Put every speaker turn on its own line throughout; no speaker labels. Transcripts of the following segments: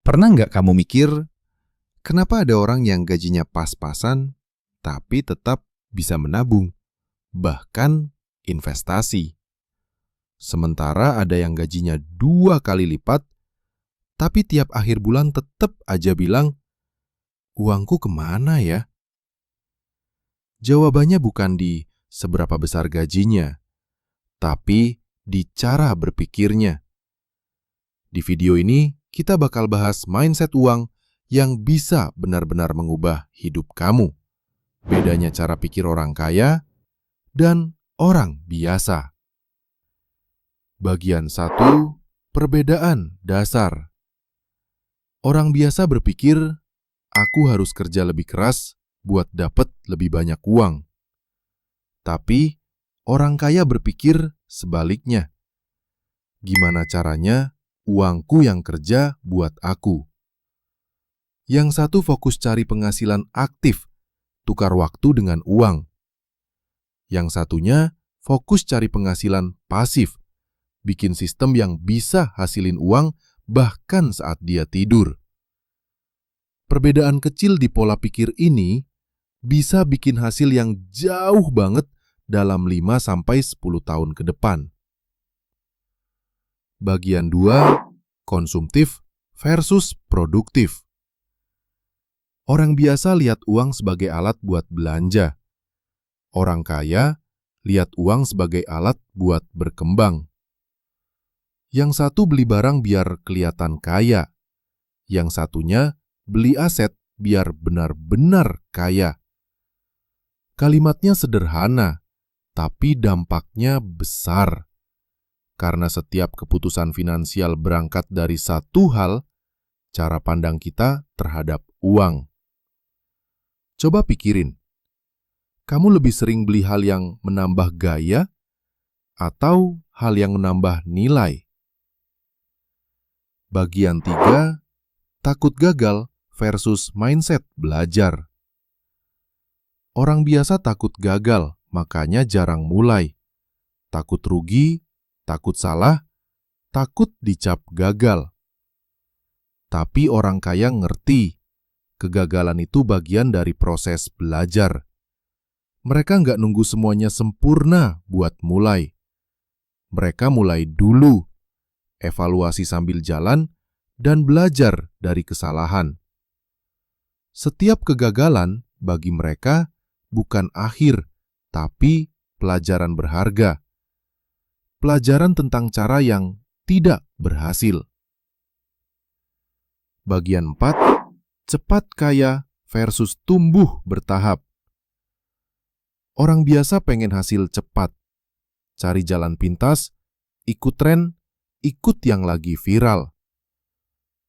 Pernah nggak kamu mikir, kenapa ada orang yang gajinya pas-pasan, tapi tetap bisa menabung, bahkan investasi? Sementara ada yang gajinya 2 kali lipat, tapi tiap akhir bulan tetap aja bilang, uangku kemana ya? Jawabannya bukan di seberapa besar gajinya, tapi di cara berpikirnya. Di video ini, kita bakal bahas mindset uang yang bisa benar-benar mengubah hidup kamu. Bedanya cara pikir orang kaya dan orang biasa. Bagian 1, perbedaan dasar. Orang biasa berpikir, aku harus kerja lebih keras buat dapat lebih banyak uang. Tapi, orang kaya berpikir sebaliknya. Gimana caranya uangku yang kerja buat aku? Yang satu fokus cari penghasilan aktif, tukar waktu dengan uang. Yang satunya fokus cari penghasilan pasif, bikin sistem yang bisa hasilin uang bahkan saat dia tidur. Perbedaan kecil di pola pikir ini bisa bikin hasil yang jauh banget dalam 5-10 tahun ke depan. Bagian 2, konsumtif versus produktif. Orang biasa lihat uang sebagai alat buat belanja. Orang kaya lihat uang sebagai alat buat berkembang. Yang satu beli barang biar kelihatan kaya. Yang satunya beli aset biar benar-benar kaya. Kalimatnya sederhana, tapi dampaknya besar. Karena setiap keputusan finansial berangkat dari satu hal, cara pandang kita terhadap uang. Coba pikirin, kamu lebih sering beli hal yang menambah gaya atau hal yang menambah nilai? Bagian 3, takut gagal versus mindset belajar. Orang biasa takut gagal, makanya jarang mulai. Takut rugi, takut salah, takut dicap gagal. Tapi orang kaya ngerti, kegagalan itu bagian dari proses belajar. Mereka nggak nunggu semuanya sempurna buat mulai. Mereka mulai dulu, evaluasi sambil jalan, dan belajar dari kesalahan. Setiap kegagalan bagi mereka bukan akhir, tapi pelajaran berharga. Pelajaran tentang cara yang tidak berhasil. Bagian 4, cepat kaya versus tumbuh bertahap. Orang biasa pengen hasil cepat, cari jalan pintas, ikut tren, ikut yang lagi viral.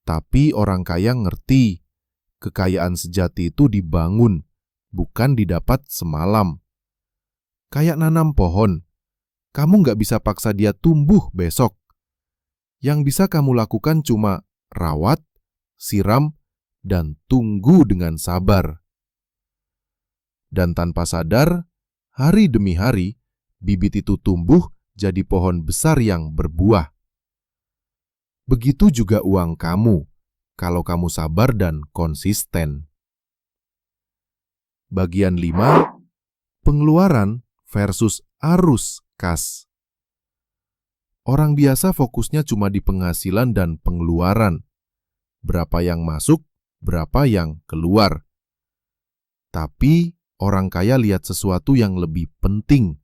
Tapi orang kaya ngerti, kekayaan sejati itu dibangun, bukan didapat semalam. Kayak nanam pohon, kamu nggak bisa paksa dia tumbuh besok. Yang bisa kamu lakukan cuma rawat, siram, dan tunggu dengan sabar. Dan tanpa sadar, hari demi hari, bibit itu tumbuh jadi pohon besar yang berbuah. Begitu juga uang kamu, kalau kamu sabar dan konsisten. Bagian 5, pengeluaran versus arus kas. Orang biasa fokusnya cuma di penghasilan dan pengeluaran. Berapa yang masuk, berapa yang keluar. Tapi orang kaya lihat sesuatu yang lebih penting,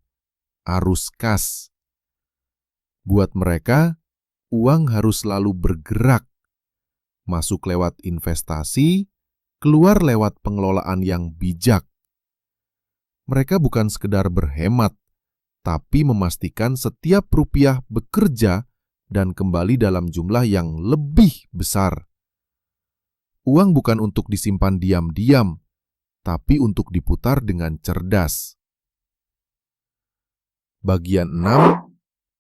arus kas. Buat mereka, uang harus selalu bergerak. Masuk lewat investasi, keluar lewat pengelolaan yang bijak. Mereka bukan sekedar berhemat, tapi memastikan setiap rupiah bekerja dan kembali dalam jumlah yang lebih besar. Uang bukan untuk disimpan diam-diam, tapi untuk diputar dengan cerdas. Bagian 6,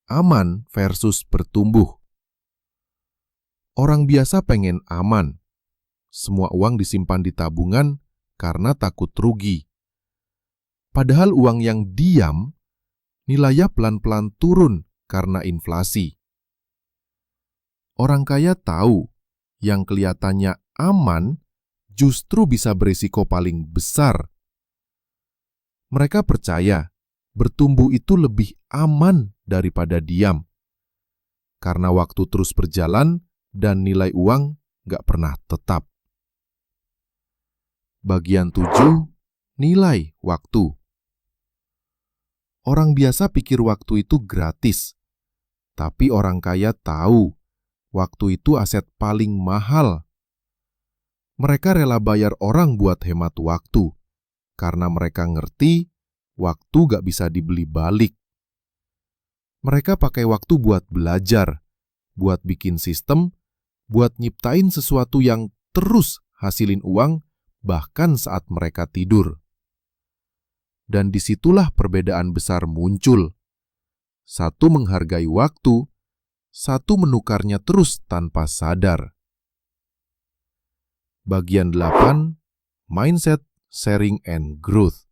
aman versus bertumbuh. Orang biasa pengen aman. Semua uang disimpan di tabungan karena takut rugi. Padahal uang yang diam, nilainya pelan-pelan turun karena inflasi. Orang kaya tahu yang kelihatannya aman justru bisa berisiko paling besar. Mereka percaya bertumbuh itu lebih aman daripada diam, karena waktu terus berjalan dan nilai uang nggak pernah tetap. Bagian 7, nilai waktu. Orang biasa pikir waktu itu gratis, tapi orang kaya tahu waktu itu aset paling mahal. Mereka rela bayar orang buat hemat waktu, karena mereka ngerti waktu gak bisa dibeli balik. Mereka pakai waktu buat belajar, buat bikin sistem, buat nyiptain sesuatu yang terus hasilin uang bahkan saat mereka tidur. Dan disitulah perbedaan besar muncul. Satu menghargai waktu, satu menukarnya terus tanpa sadar. Bagian 8, mindset, sharing, and growth.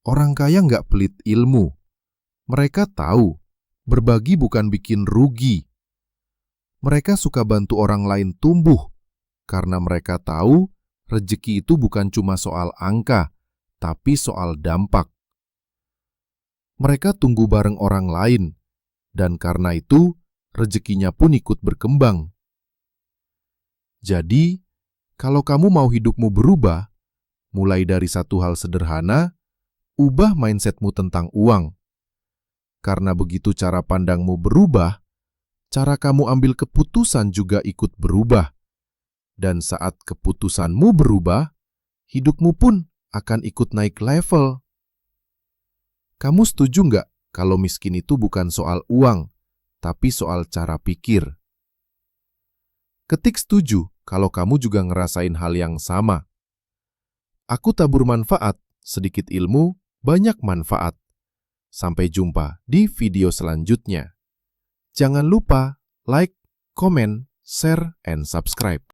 Orang kaya nggak pelit ilmu. Mereka tahu, berbagi bukan bikin rugi. Mereka suka bantu orang lain tumbuh, karena mereka tahu rezeki itu bukan cuma soal angka, tapi soal dampak. Mereka tunggu bareng orang lain, dan karena itu rezekinya pun ikut berkembang. Jadi, kalau kamu mau hidupmu berubah, mulai dari satu hal sederhana, ubah mindsetmu tentang uang. Karena begitu cara pandangmu berubah, cara kamu ambil keputusan juga ikut berubah. Dan saat keputusanmu berubah, hidupmu pun akan ikut naik level. Kamu setuju nggak kalau miskin itu bukan soal uang, tapi soal cara pikir? Ketik setuju kalau kamu juga ngerasain hal yang sama. Aku tabur manfaat, sedikit ilmu, banyak manfaat. Sampai jumpa di video selanjutnya. Jangan lupa like, comment, share, and subscribe.